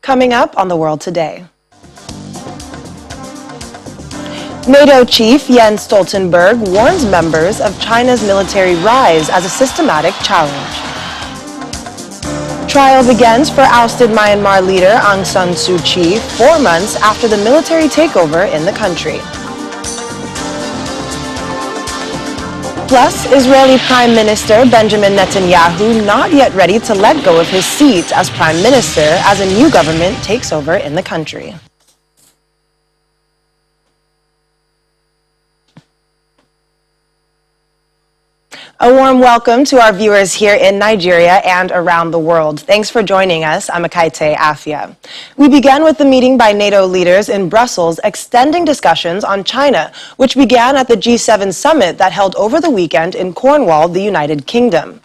Coming up on The World Today. NATO chief Jens Stoltenberg warns members of China's military rise as a systematic challenge. Trial begins for ousted Myanmar leader Aung San Suu Kyi 4 months after the military takeover in the country. Plus, Israeli Prime Minister Benjamin Netanyahu not yet ready to let go of his seat as Prime Minister as a new government takes over in the country. A warm welcome to our viewers here in Nigeria and around the world. Thanks for joining us. I'm Akaite Afia. We began with the meeting by NATO leaders in Brussels extending discussions on China, which began at the G7 summit that held over the weekend in Cornwall, the United Kingdom.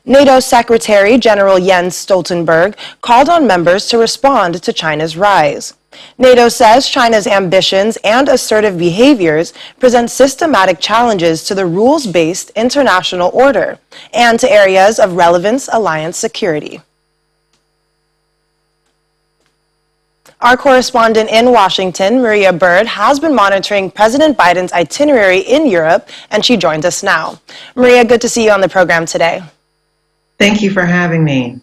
NATO Secretary General Jens Stoltenberg called on members to respond to China's rise. NATO says China's ambitions and assertive behaviors present systematic challenges to the rules-based international order and to areas of relevance alliance security. Our correspondent in Washington, Maria Bird, has been monitoring President Biden's itinerary in Europe, and she joins us now. Maria, good to see you on the program today. Thank you for having me.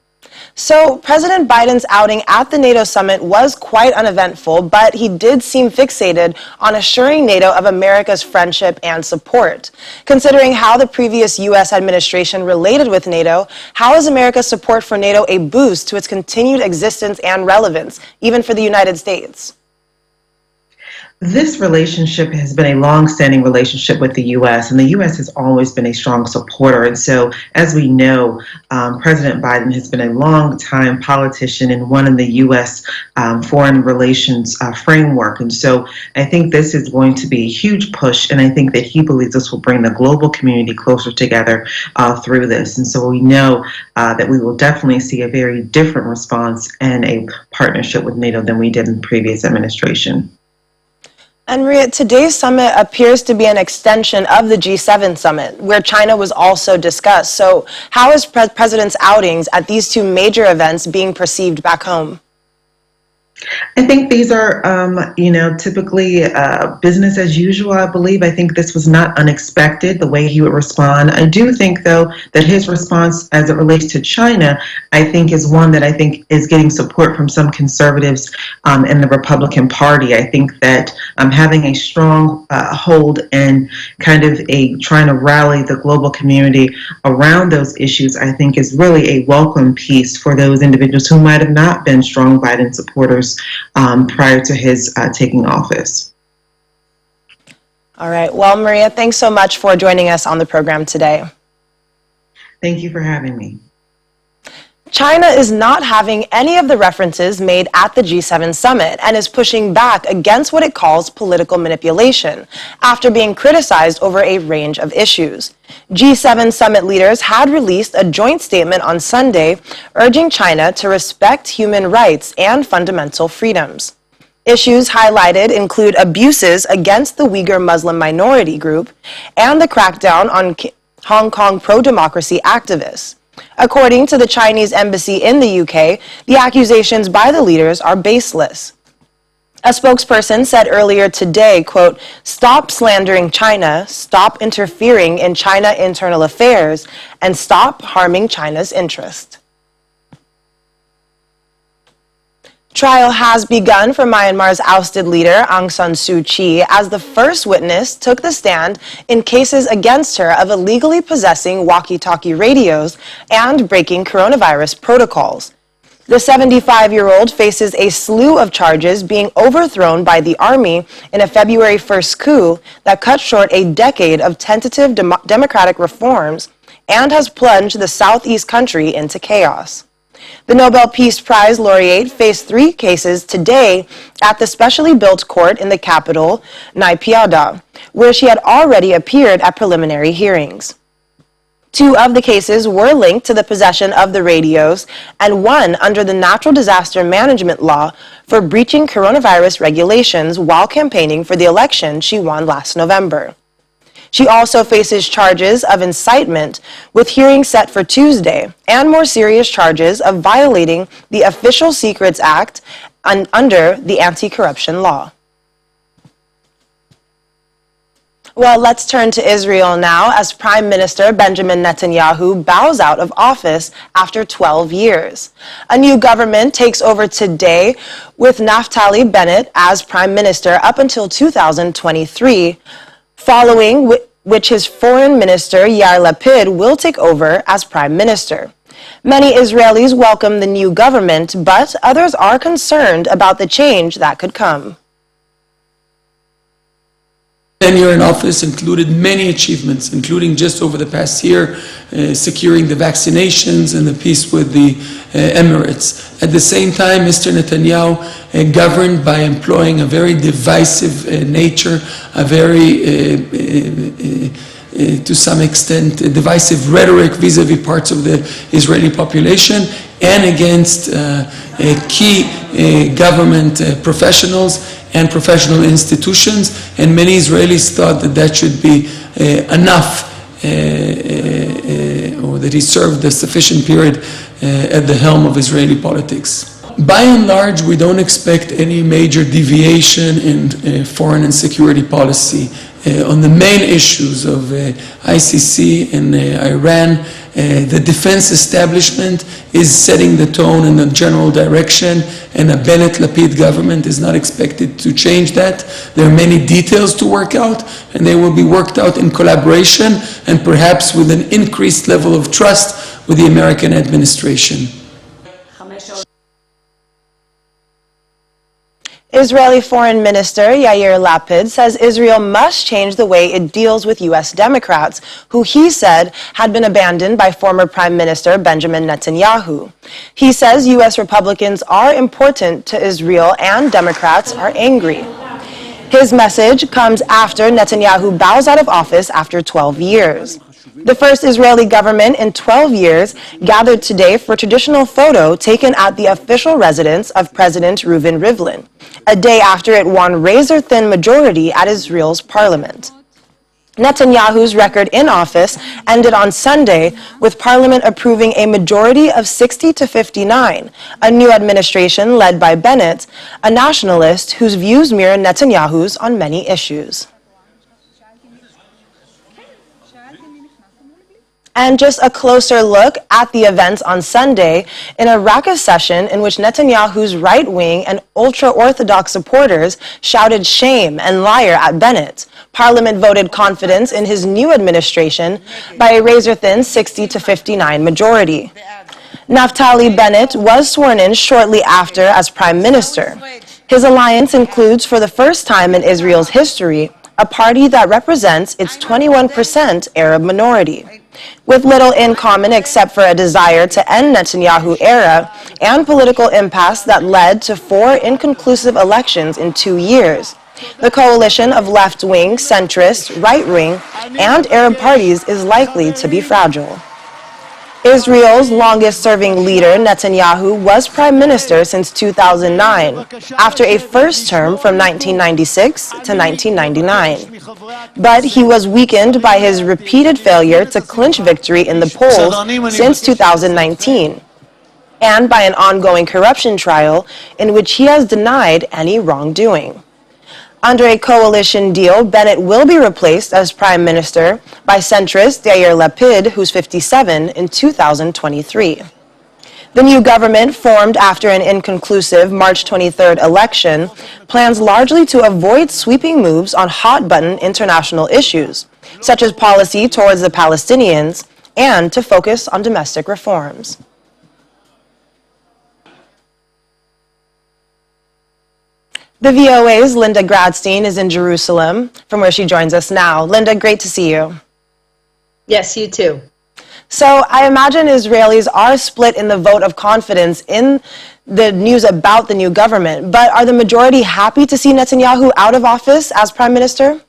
So, President Biden's outing at the NATO summit was quite uneventful, but he did seem fixated on assuring NATO of America's friendship and support. Considering how the previous U.S. administration related with NATO, how is America's support for NATO a boost to its continued existence and relevance, even for the United States? This relationship has been a long-standing relationship with the U.S., and the U.S. has always been a strong supporter. And so, as we know, President Biden has been a long-time politician and one in the U.S. Foreign relations framework. And so I think this is going to be a huge push, and I think that he believes this will bring the global community closer together through this. And so we know that we will definitely see a very different response and a partnership with NATO than we did in the previous administration. And Maria, today's summit appears to be an extension of the G7 summit, where China was also discussed. So how is President's outings at these two major events being perceived back home? I think these are, typically business as usual, I believe. I think this was not unexpected, the way he would respond. I do think, though, that his response as it relates to China, I think, is one that I think is getting support from some conservatives in the Republican Party. I think that having a strong hold and kind of trying to rally the global community around those issues, I think, is really a welcome piece for those individuals who might have not been strong Biden supporters prior to his taking office. All right. Well, Maria, thanks so much for joining us on the program today. Thank you for having me. China is not having any of the references made at the G7 summit and is pushing back against what it calls political manipulation after being criticized over a range of issues. G7 summit leaders had released a joint statement on Sunday urging China to respect human rights and fundamental freedoms. Issues highlighted include abuses against the Uyghur Muslim minority group and the crackdown on Hong Kong pro-democracy activists. According to the Chinese embassy in the UK, the accusations by the leaders are baseless. A spokesperson said earlier today, quote, "Stop slandering China, stop interfering in China internal affairs, and stop harming China's interest." Trial has begun for Myanmar's ousted leader, Aung San Suu Kyi, as the first witness took the stand in cases against her of illegally possessing walkie-talkie radios and breaking coronavirus protocols. The 75-year-old faces a slew of charges being overthrown by the army in a February 1st coup that cut short a decade of tentative democratic reforms and has plunged the southeast country into chaos. The Nobel Peace Prize laureate faced 3 cases today at the specially built court in the capital, Naypyidaw, where she had already appeared at preliminary hearings. 2 of the cases were linked to the possession of the radios and one under the Natural Disaster Management Law for breaching coronavirus regulations while campaigning for the election she won last November. She also faces charges of incitement, with hearings set for Tuesday, and more serious charges of violating the Official Secrets Act under the anti-corruption law. Well, let's turn to Israel now, as Prime Minister Benjamin Netanyahu bows out of office after 12 years. A new government takes over today with Naftali Bennett as Prime Minister up until 2023, following which his Foreign Minister Yair Lapid will take over as Prime Minister. Many Israelis welcome the new government, but others are concerned about the change that could come. Tenure in office included many achievements, including just over the past year, securing the vaccinations and the peace with the Emirates. At the same time, Mr. Netanyahu governed by employing a very divisive nature, a very, to some extent, divisive rhetoric vis-a-vis parts of the Israeli population and against key government professionals and professional institutions, and many Israelis thought that that should be enough, or that he served a sufficient period at the helm of Israeli politics. By and large, we don't expect any major deviation in foreign and security policy. On the main issues of ICC and Iran, the defense establishment is setting the tone in a general direction, and a Bennett-Lapid government is not expected to change that. There are many details to work out, and they will be worked out in collaboration and perhaps with an increased level of trust with the American administration. Israeli Foreign Minister Yair Lapid says Israel must change the way it deals with U.S. Democrats, who he said had been abandoned by former Prime Minister Benjamin Netanyahu. He says U.S. Republicans are important to Israel and Democrats are angry. His message comes after Netanyahu bows out of office after 12 years. The first Israeli government in 12 years gathered today for a traditional photo taken at the official residence of President Reuven Rivlin, a day after it won razor-thin majority at Israel's parliament. Netanyahu's record in office ended on Sunday with Parliament approving a majority of 60 to 59, a new administration led by Bennett, a nationalist whose views mirror Netanyahu's on many issues. And just a closer look at the events on Sunday in a raucous session in which Netanyahu's right-wing and ultra-Orthodox supporters shouted shame and liar at Bennett. Parliament voted confidence in his new administration by a razor-thin 60 to 59 majority. Naftali Bennett was sworn in shortly after as Prime Minister. His alliance includes, for the first time in Israel's history, a party that represents its 21% Arab minority. With little in common except for a desire to end Netanyahu era and political impasse that led to 4 inconclusive elections in 2 years, the coalition of left-wing, centrist, right-wing, and Arab parties is likely to be fragile. Israel's longest-serving leader, Netanyahu, was prime minister since 2009, after a first term from 1996 to 1999. But he was weakened by his repeated failure to clinch victory in the polls since 2019, and by an ongoing corruption trial in which he has denied any wrongdoing. Under a coalition deal, Bennett will be replaced as prime minister by centrist Yair Lapid, who's 57, in 2023. The new government, formed after an inconclusive March 23rd election, plans largely to avoid sweeping moves on hot-button international issues, such as policy towards the Palestinians, and to focus on domestic reforms. The VOA's Linda Gradstein is in Jerusalem, from where she joins us now. Linda, great to see you. Yes, you too. So I imagine Israelis are split in the vote of confidence in the news about the new government, but are the majority happy to see Netanyahu out of office as prime minister?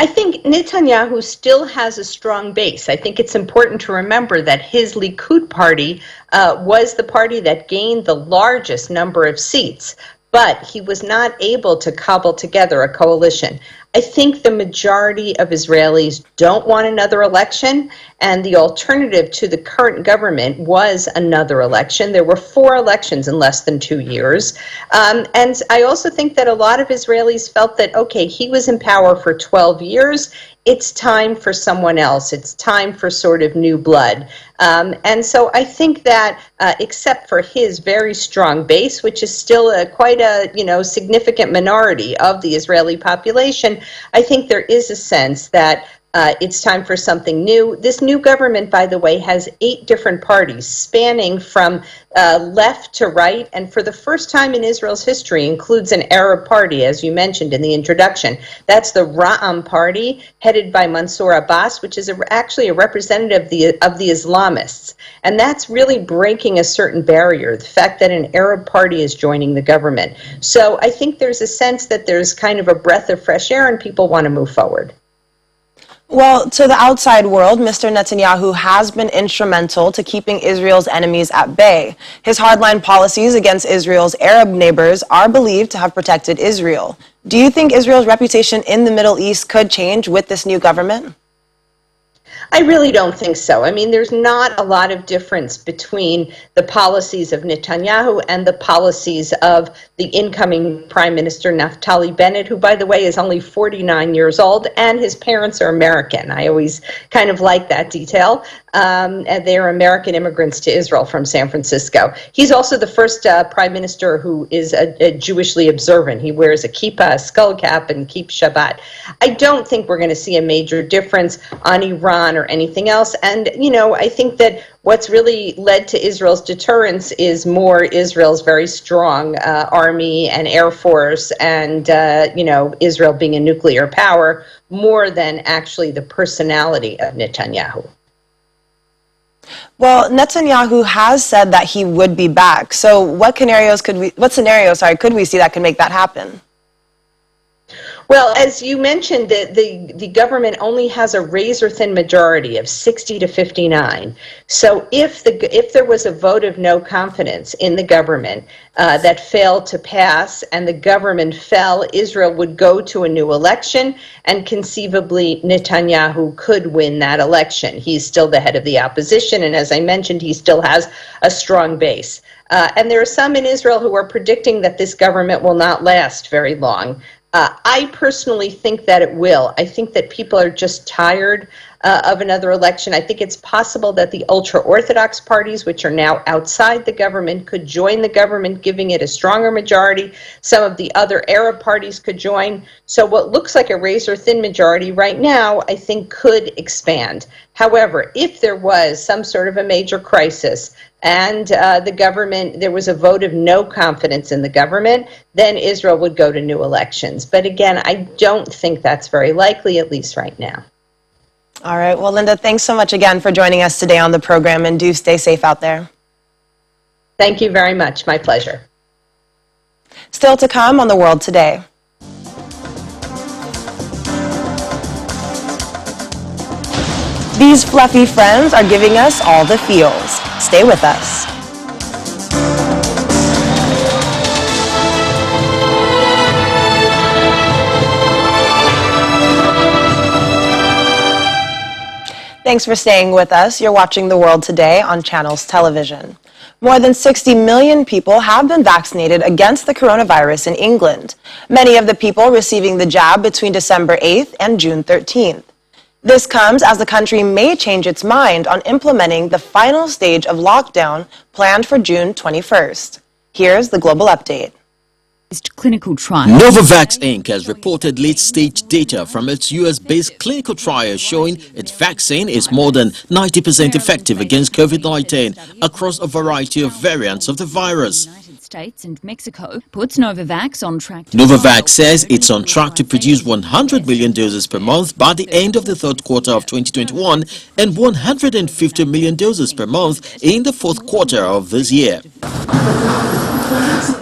I think Netanyahu still has a strong base. I think it's important to remember that his Likud party was the party that gained the largest number of seats, but he was not able to cobble together a coalition. I think the majority of Israelis don't want another election, and the alternative to the current government was another election. There were 4 elections in less than 2 years. And I also think that a lot of Israelis felt that, okay, he was in power for 12 years. It's time for someone else. It's time for sort of new blood. And so I think that except for his very strong base, which is still quite a significant minority of the Israeli population, I think there is a sense that it's time for something new. This new government, by the way, has 8 different parties spanning from left to right, and for the first time in Israel's history includes an Arab party, as you mentioned in the introduction. That's the Ra'am party, headed by Mansour Abbas, which is actually a representative of the Islamists. And that's really breaking a certain barrier, the fact that an Arab party is joining the government. So I think there's a sense that there's kind of a breath of fresh air and people want to move forward. Well, to the outside world, Mr. Netanyahu has been instrumental to keeping Israel's enemies at bay. His hardline policies against Israel's Arab neighbors are believed to have protected Israel. Do you think Israel's reputation in the Middle East could change with this new government? I really don't think so. I mean, there's not a lot of difference between the policies of Netanyahu and the policies of the incoming Prime Minister Naftali Bennett, who, by the way, is only 49 years old, and his parents are American. I always kind of like that detail. And they are American immigrants to Israel from San Francisco. He's also the first Prime Minister who is a Jewishly observant. He wears a kippah, a skull cap, and keeps Shabbat. I don't think we're going to see a major difference on Iran or anything else. And, I think that what's really led to Israel's deterrence is more Israel's very strong army and air force and, Israel being a nuclear power more than actually the personality of Netanyahu. Well, Netanyahu has said that he would be back. So what scenarios could we see that could make that happen? Well, as you mentioned, the government only has a razor-thin majority of 60 to 59. So if there was a vote of no confidence in the government that failed to pass and the government fell, Israel would go to a new election, and conceivably Netanyahu could win that election. He's still the head of the opposition, and as I mentioned, he still has a strong base. And there are some in Israel who are predicting that this government will not last very long. I personally think that it will. I think that people are just tired of another election. I think it's possible that the ultra-Orthodox parties, which are now outside the government, could join the government, giving it a stronger majority. Some of the other Arab parties could join. So what looks like a razor-thin majority right now, I think, could expand. However, if there was some sort of a major crisis and there was a vote of no confidence in the government, then Israel would go to new elections. But again, I don't think that's very likely, at least right now. All right. Well, Linda, thanks so much again for joining us today on the program, and do stay safe out there. Thank you very much. My pleasure. Still to come on The World Today. These fluffy friends are giving us all the feels. Stay with us. Thanks for staying with us. You're watching The World Today on Channels Television. More than 60 million people have been vaccinated against the coronavirus in England. Many of the people receiving the jab between December 8th and June 13th. This comes as the country may change its mind on implementing the final stage of lockdown planned for June 21st. Here's the global update. Clinical trial. Novavax Inc. has reported late-stage data from its US-based clinical trial showing its vaccine is more than 90% effective against COVID-19 across a variety of variants of the virus. States and Mexico puts Novavax on track. Novavax says it's on track to produce 100 million doses per month by the end of the third quarter of 2021 and 150 million doses per month in the fourth quarter of this year.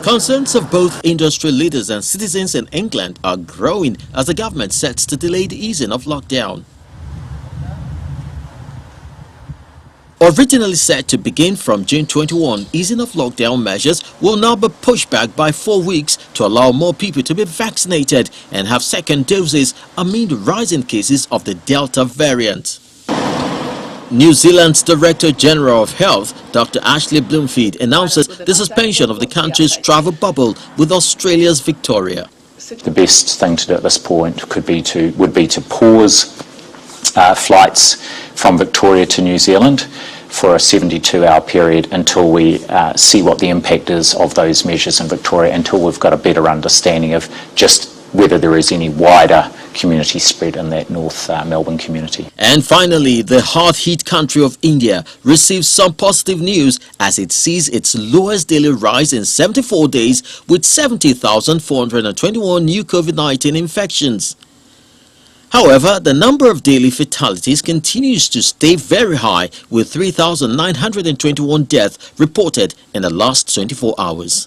Concerns of both industry leaders and citizens in England are growing as the government sets to delay the easing of lockdown. Originally set to begin from June 21, easing of lockdown measures will now be pushed back by 4 weeks to allow more people to be vaccinated and have second doses amid the rising cases of the Delta variant. New Zealand's Director General of Health, Dr. Ashley Bloomfield, announces the suspension of the country's travel bubble with Australia's Victoria. The best thing to do at this point would be to pause flights from Victoria to New Zealand for a 72-hour period until we see what the impact is of those measures in Victoria, until we've got a better understanding of just whether there is any wider community spread in that North Melbourne community. And finally, the hard-hit country of India receives some positive news as it sees its lowest daily rise in 74 days with 70,421 new COVID-19 infections. However, the number of daily fatalities continues to stay very high with 3,921 deaths reported in the last 24 hours.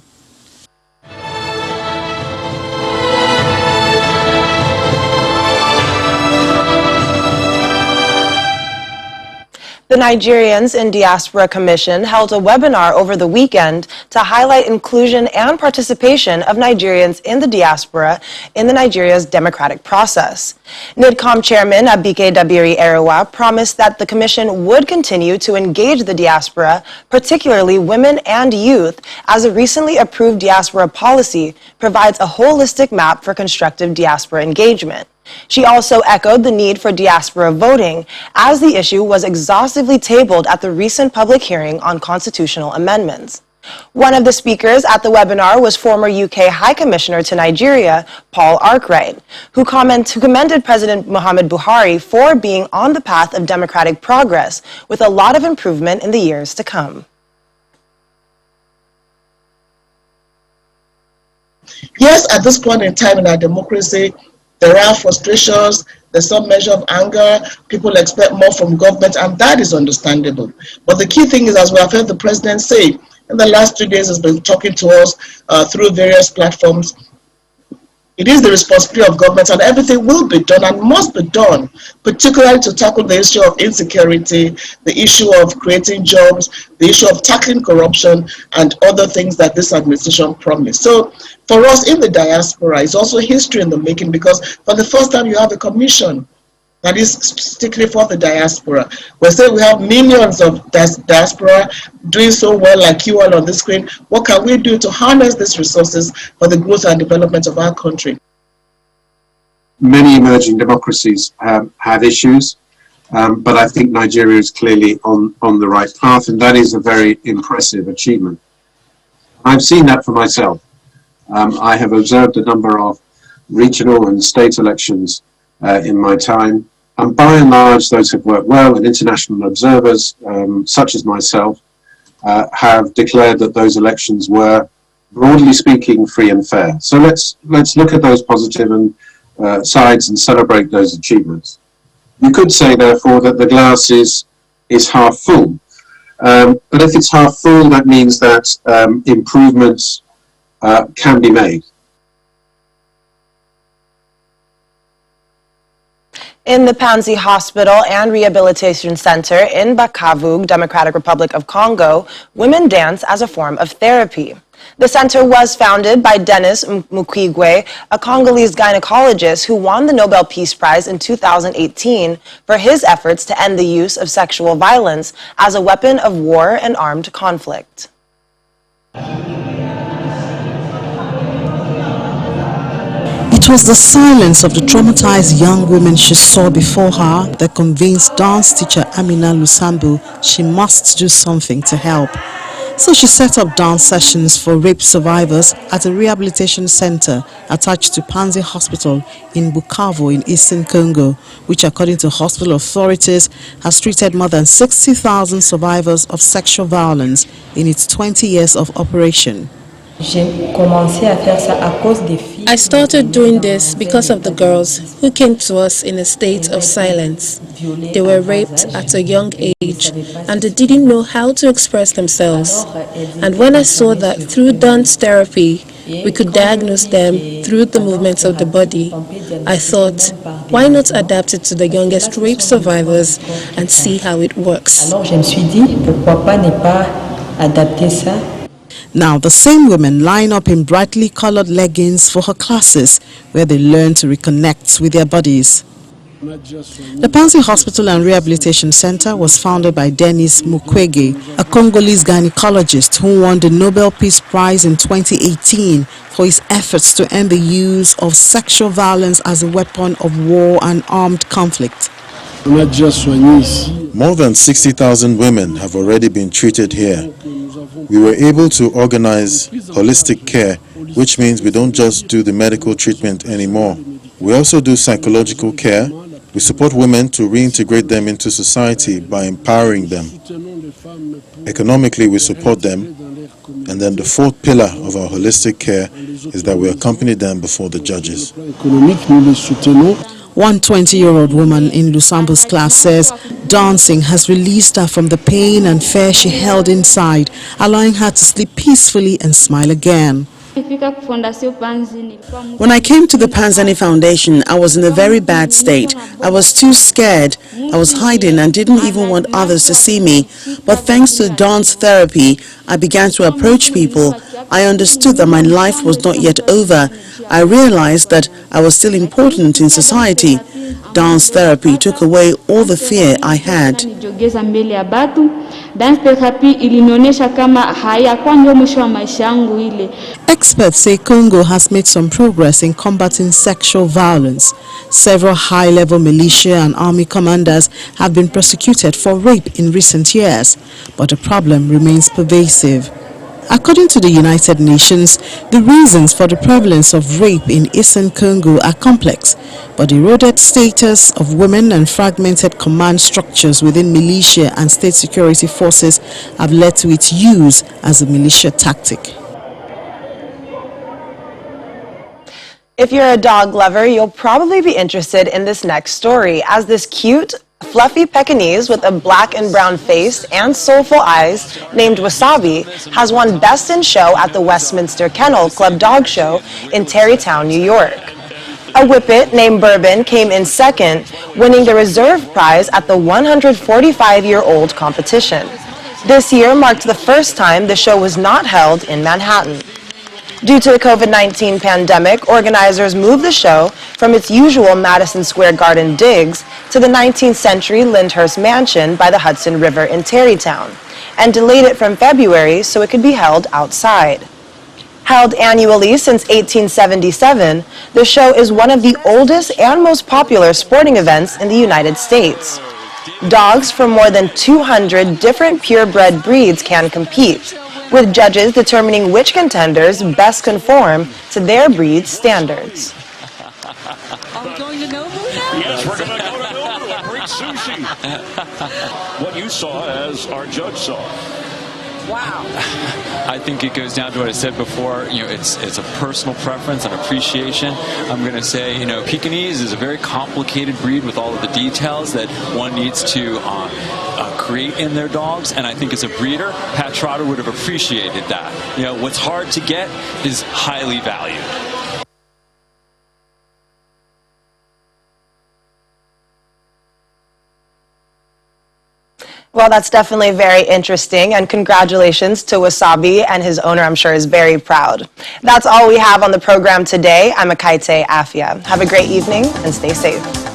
The Nigerians in Diaspora Commission held a webinar over the weekend to highlight inclusion and participation of Nigerians in the diaspora in Nigeria's democratic process. NIDCOM Chairman Abike Dabiri Erewa promised that the Commission would continue to engage the diaspora, particularly women and youth, as a recently approved diaspora policy provides a holistic map for constructive diaspora engagement. She also echoed the need for diaspora voting, as the issue was exhaustively tabled at the recent public hearing on constitutional amendments. One of the speakers at the webinar was former UK High Commissioner to Nigeria, Paul Arkwright, who commended President Muhammadu Buhari for being on the path of democratic progress, with a lot of improvement in the years to come. Yes, at this point in time in our democracy, there are frustrations, there's some measure of anger, people expect more from government, and that is understandable. But the key thing is, as we have heard the president say, in the last 2 days has been talking to us through various platforms, it is the responsibility of government, and everything will be done and must be done, particularly to tackle the issue of insecurity, the issue of creating jobs, the issue of tackling corruption, and other things that this administration promised. So for us in the diaspora, it's also history in the making, because for the first time you have a commission that is strictly for the diaspora. We say we have millions of diaspora doing so well, like you all on the screen. What can we do to harness these resources for the growth and development of our country? Many emerging democracies have issues, but I think Nigeria is clearly on the right path, and that is a very impressive achievement. I've seen that for myself. I have observed a number of regional and state elections in my time. And by and large, those have worked well, and international observers, such as myself, have declared that those elections were, broadly speaking, free and fair. So let's look at those positive sides and celebrate those achievements. You could say, therefore, that the glass is half full. But if it's half full, that means that improvements can be made. In the Panzi Hospital and Rehabilitation Center in Bukavu, Democratic Republic of Congo, women dance as a form of therapy. The center was founded by Denis Mukwege, a Congolese gynecologist who won the Nobel Peace Prize in 2018 for his efforts to end the use of sexual violence as a weapon of war and armed conflict. It was the silence of the traumatized young woman she saw before her that convinced dance teacher Amina Lusambu she must do something to help. So she set up dance sessions for rape survivors at a rehabilitation center attached to Panzi Hospital in Bukavu in eastern Congo, which according to hospital authorities has treated more than 60,000 survivors of sexual violence in its 20 years of operation. I started doing this because of the girls who came to us in a state of silence. They were raped at a young age and they didn't know how to express themselves. And when I saw that through dance therapy, We could diagnose them through the movements of the body. I thought, why not adapt it to the youngest rape survivors and see how it works? Now, the same women line up in brightly colored leggings for her classes, where they learn to reconnect with their bodies. The Panzi Hospital and Rehabilitation Center was founded by Denis Mukwege, a Congolese gynecologist who won the Nobel Peace Prize in 2018 for his efforts to end the use of sexual violence as a weapon of war and armed conflict. More than 60,000 women have already been treated here. We were able to organize holistic care, which means we don't just do the medical treatment anymore. We also do psychological care. We support women to reintegrate them into society by empowering them. Economically, we support them. And then the fourth pillar of our holistic care is that we accompany them before the judges. One 20-year-old woman in Lusambo's class says dancing has released her from the pain and fear she held inside, allowing her to sleep peacefully and smile again. When I came to the Panzani Foundation, I was in a very bad state. I was too scared. I was hiding and didn't even want others to see me. But thanks to dance therapy, I began to approach people. I understood that my life was not yet over. I realized that I was still important in society. Dance therapy took away all the fear I had. Experts say Congo has made some progress in combating sexual violence. Several high-level militia and army commanders have been prosecuted for rape in recent years, but the problem remains pervasive. According to the United Nations, the reasons for the prevalence of rape in eastern Congo are complex, but the eroded status of women and fragmented command structures within militia and state security forces have led to its use as a militia tactic. If you're a dog lover, you'll probably be interested in this next story, as this cute, fluffy Pekingese with a black and brown face and soulful eyes named Wasabi has won Best in Show at the Westminster Kennel Club Dog Show in Tarrytown, New York. A Whippet named Bourbon came in second, winning the reserve prize at the 145-year-old competition. This year marked the first time the show was not held in Manhattan. Due to the COVID-19 pandemic, organizers moved the show from its usual Madison Square Garden digs to the 19th century Lyndhurst Mansion by the Hudson River in Tarrytown, and delayed it from February so it could be held outside. Held annually since 1877, the show is one of the oldest and most popular sporting events in the United States. Dogs from more than 200 different purebred breeds can compete, with judges determining which contenders best conform to their breed's standards. Are we going to Nobu now? Yes, we're going to go to Nobu and bring sushi. What you saw as our judge saw. Wow. I think it goes down to what I said before. It's a personal preference and appreciation. I'm going to say, Pekingese is a very complicated breed with all of the details that one needs to create in their dogs. And I think as a breeder, Pat Trotter would have appreciated that. What's hard to get is highly valued. Well, that's definitely very interesting, and congratulations to Wasabi, and his owner, I'm sure, is very proud. That's all we have on the program today. I'm Akaite Afia. Have a great evening and stay safe.